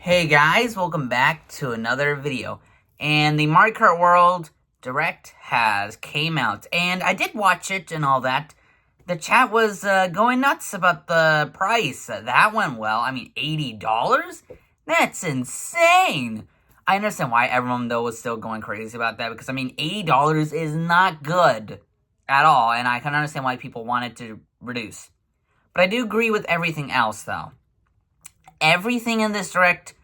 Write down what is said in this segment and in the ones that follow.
Hey guys, welcome back to another video. And the Mario Kart World Direct has came out, and I did watch it and all that. The chat was going nuts about the price. That went well. I mean, $80? That's insane! I understand why everyone, though, was still going crazy about that, because, I mean, $80 is not good at all, and I can understand why people wanted to reduce. But I do agree with everything else, though. Everything in this Direct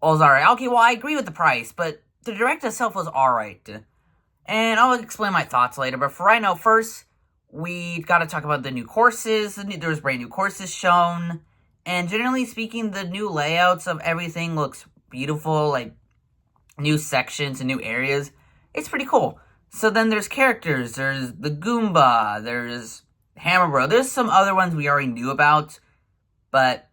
was alright. Okay, well, I agree with the price, but the Direct itself was alright. And I'll explain my thoughts later, but for right now, first, we gotta talk about the new courses. There's brand new courses shown. And generally speaking, the new layouts of everything looks beautiful, like new sections and new areas. It's pretty cool. So then there's characters. There's the Goomba. There's Hammer Bro. There's some other ones we already knew about, but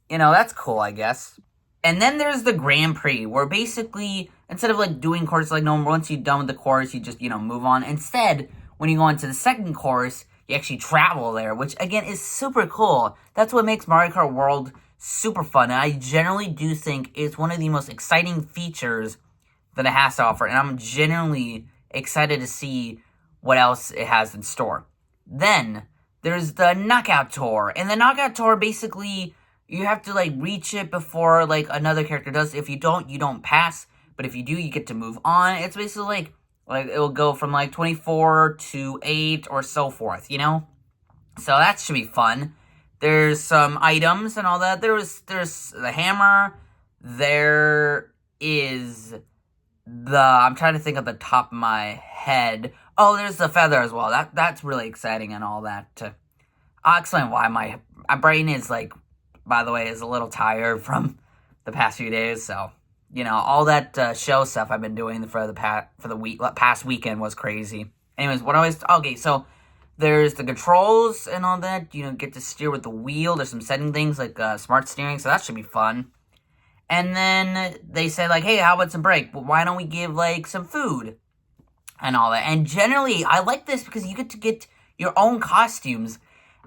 you know, that's cool, I guess. And then there's the Grand Prix, where basically, instead of, like, doing courses like normal, once you're done with the course, you just, move on. Instead, when you go into the second course, you actually travel there, which, again, is super cool. That's what makes Mario Kart World super fun, and I generally do think it's one of the most exciting features that it has to offer, and I'm genuinely excited to see what else it has in store. Then, there's the Knockout Tour, and the Knockout Tour basically, you have to, like, reach it before, like, another character does. If you don't, you don't pass. But if you do, you get to move on. It's basically, like it'll go from, like, 24 to 8 or so forth, you know? So that should be fun. There's some items and all that. There's the hammer. There is I'm trying to think of the top of my head. Oh, there's the feather as well. That's really exciting and all that. I'll explain why my brain is, like, by the way, is a little tired from the past few days, so, all that show stuff I've been doing for the past weekend was crazy. Anyways, okay, so there's the controls and all that, get to steer with the wheel. There's some setting things like smart steering, so that should be fun. And then they said, like, hey, how about some break? Well, why don't we give, like, some food and all that? And generally, I like this because you get to get your own costumes,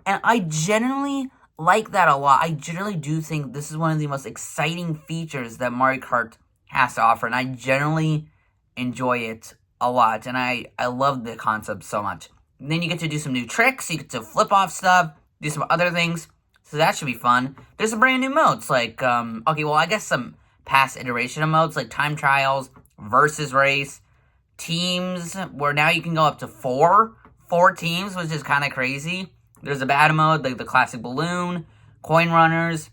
and I generally like that a lot. I generally do think this is one of the most exciting features that Mario Kart has to offer, and I generally enjoy it a lot, and I love the concept so much. And then you get to do some new tricks, you get to flip off stuff, do some other things, so that should be fun. There's some brand new modes, like, okay, well, I guess some past iteration of modes, like time trials, versus race, teams, where now you can go up to four teams, which is kind of crazy. There's a battle mode, like the classic balloon, coin runners.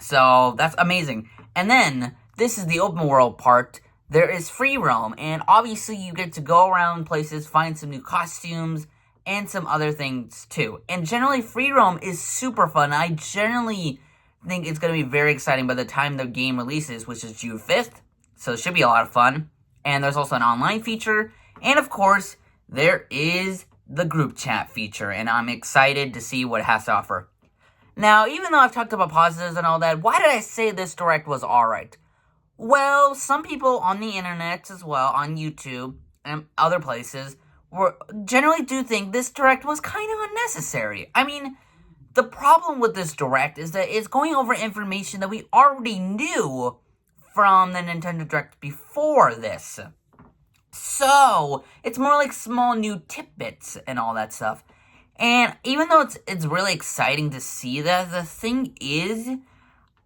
So that's amazing. And then, this is the open world part. There is free roam, and obviously you get to go around places, find some new costumes, and some other things too. And generally, free roam is super fun. I generally think it's going to be very exciting by the time the game releases, which is June 5th. So it should be a lot of fun. And there's also an online feature. And of course, there is the group chat feature, and I'm excited to see what it has to offer. Now, even though I've talked about positives and all that, why did I say this Direct was alright? Well, some people on the internet as well, on YouTube and other places, generally do think this Direct was kind of unnecessary. I mean, the problem with this Direct is that it's going over information that we already knew from the Nintendo Direct before this. So, it's more like small new tidbits and all that stuff. And even though it's really exciting to see that, the thing is,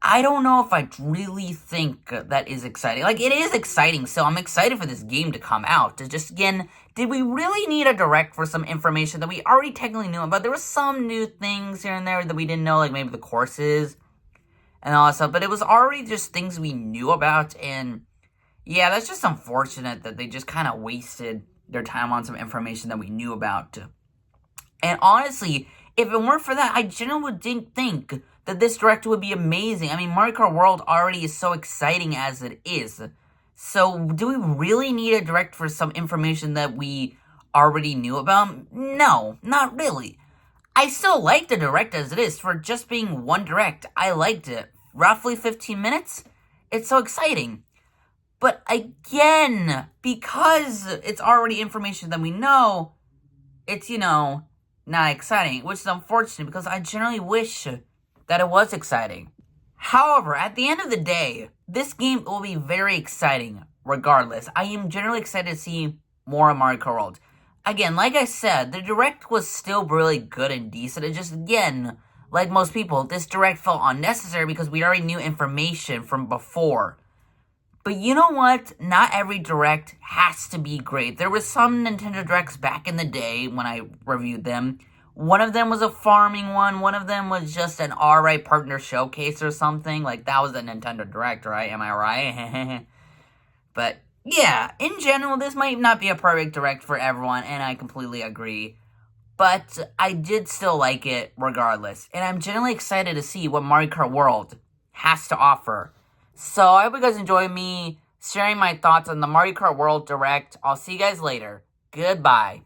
I don't know if I really think that is exciting. Like, it is exciting, so I'm excited for this game to come out. It's just, again, did we really need a Direct for some information that we already technically knew about? There were some new things here and there that we didn't know, like maybe the courses and all that stuff. But it was already just things we knew about, and yeah, that's just unfortunate that they just kind of wasted their time on some information that we knew about. And honestly, if it weren't for that, I genuinely didn't think that this Direct would be amazing. I mean, Mario Kart World already is so exciting as it is. So, do we really need a Direct for some information that we already knew about? No, not really. I still like the Direct as it is. For just being one Direct, I liked it. Roughly 15 minutes? It's so exciting. But again, because it's already information that we know, it's, not exciting, which is unfortunate because I generally wish that it was exciting. However, at the end of the day, this game will be very exciting regardless. I am generally excited to see more of Mario Kart World. Again, like I said, the Direct was still really good and decent. It just, again, like most people, this Direct felt unnecessary because we already knew information from before. But you know what? Not every Direct has to be great. There was some Nintendo Directs back in the day when I reviewed them. One of them was a farming one of them was just an alright partner showcase or something. Like, that was a Nintendo Direct, right? Am I right? But, yeah, in general, this might not be a perfect Direct for everyone, and I completely agree. But I did still like it regardless. And I'm genuinely excited to see what Mario Kart World has to offer. So, I hope you guys enjoy me sharing my thoughts on the Mario Kart World Direct. I'll see you guys later. Goodbye.